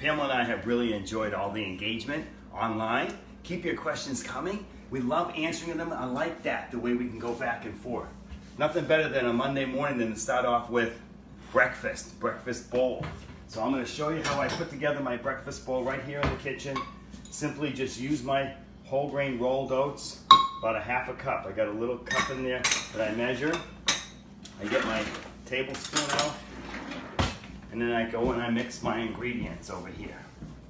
Pamela and I have really enjoyed all the engagement online. Keep your questions coming. We love answering them. I like that, the way we can go back and forth. Nothing better than a Monday morning than to start off with breakfast bowl. So I'm going to show you how I put together my breakfast bowl right here in the kitchen. Simply just use my whole grain rolled oats, about a half a cup. I got a little cup in there that I measure. I get my tablespoon out, and then I go and I mix my ingredients over here.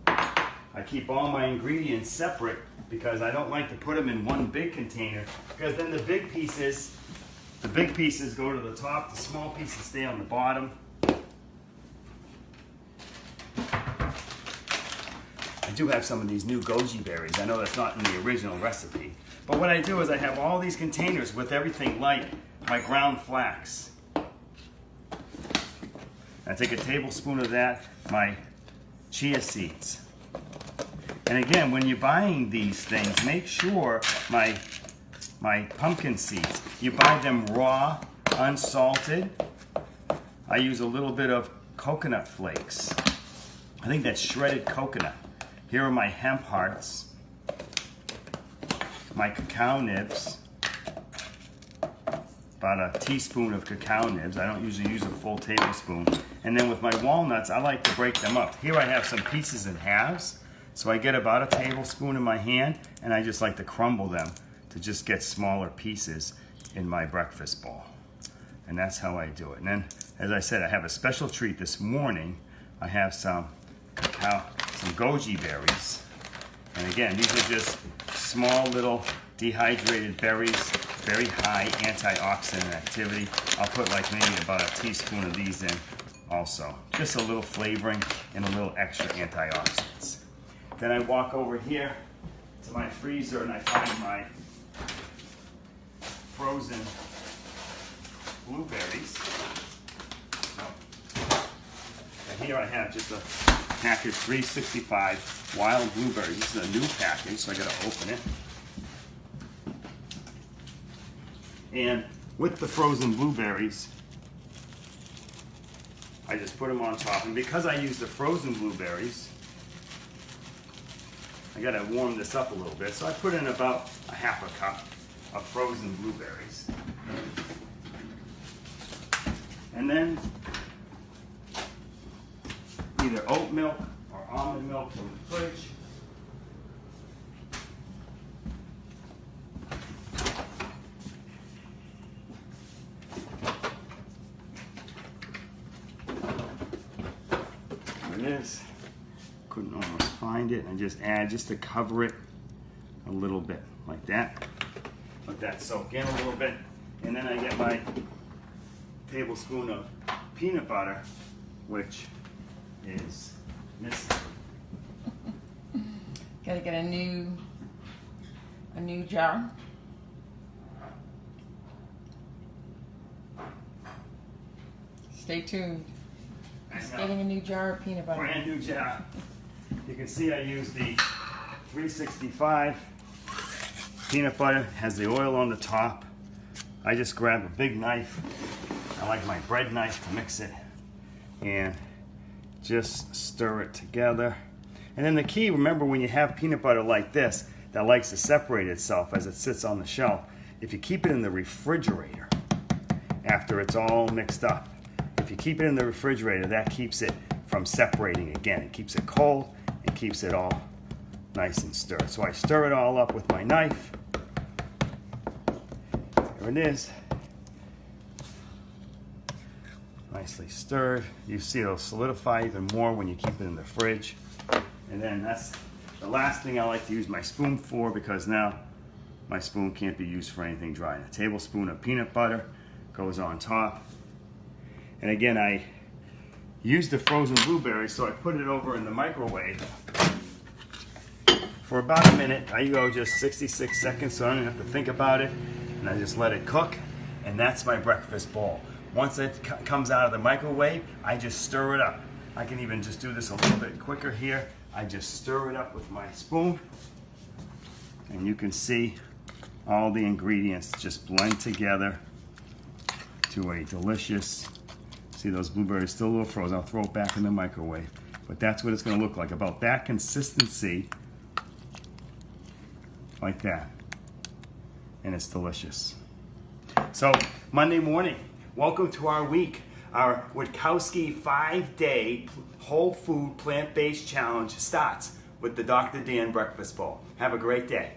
I keep all my ingredients separate because I don't like to put them in one big container, because then the big pieces go to the top, the small pieces stay on the bottom. I do have some of these new goji berries. I know that's not in the original recipe. But what I do is I have all these containers with everything, like my ground flax. I take a tablespoon of that, my chia seeds. And again, when you're buying these things, make sure my pumpkin seeds, you buy them raw, unsalted. I use a little bit of coconut flakes. I think that's shredded coconut. Here are my hemp hearts, my cacao nibs, about a teaspoon of cacao nibs. I don't usually use a full tablespoon. And then with my walnuts, I like to break them up. Here I have some pieces in halves. So I get about a tablespoon in my hand, and I just like to crumble them to just get smaller pieces in my breakfast bowl. And that's how I do it. And then, as I said, I have a special treat this morning. I have some cacao, some goji berries. And again, these are just small little dehydrated berries, very high antioxidant activity. I'll put like maybe about a teaspoon of these in also. Just a little flavoring and a little extra antioxidants. Then I walk over here to my freezer and I find my frozen blueberries. And here I have just a package 365 wild blueberries. This is a new package, so I gotta open it. And with the frozen blueberries, I just put them on top. And because I use the frozen blueberries, I gotta warm this up a little bit. So I put in about a half a cup of frozen blueberries. And then either oat milk or almond milk from the fridge. There it is. Couldn't almost find it. And just add, just to cover it a little bit, like that. Let that soak in a little bit. And then I get my tablespoon of peanut butter, which is missing. Gotta get a new jar. Stay tuned. He's getting a new jar of peanut butter. Brand new jar. You can see I use the 365 peanut butter. Has the oil on the top. I just grab a big knife. I like my bread knife to mix it and just stir it together. And then the key, remember, when you have peanut butter like this that likes to separate itself as it sits on the shelf, if you keep it in the refrigerator after it's all mixed up, if you keep it in the refrigerator, that keeps it from separating again. It keeps it cold and keeps it all nice and stirred. So I stir it all up with my knife. There it is. Nicely stirred. You see it'll solidify even more when you keep it in the fridge. And then that's the last thing I like to use my spoon for, because now my spoon can't be used for anything dry. A tablespoon of peanut butter goes on top. And again, I use the frozen blueberries, so I put it over in the microwave for about a minute. I go just 66 seconds, so I don't have to think about it. And I just let it cook, and that's my breakfast bowl. Once it comes out of the microwave, I just stir it up. I can even just do this a little bit quicker here. I just stir it up with my spoon, and you can see all the ingredients just blend together to a delicious, see those blueberries still a little frozen. I'll throw it back in the microwave. But that's what it's going to look like, about that consistency, like that. And it's delicious. So, Monday morning, welcome to our week. Our Witkowski 5-day whole food plant-based challenge starts with the Dr. Dan breakfast bowl. Have a great day.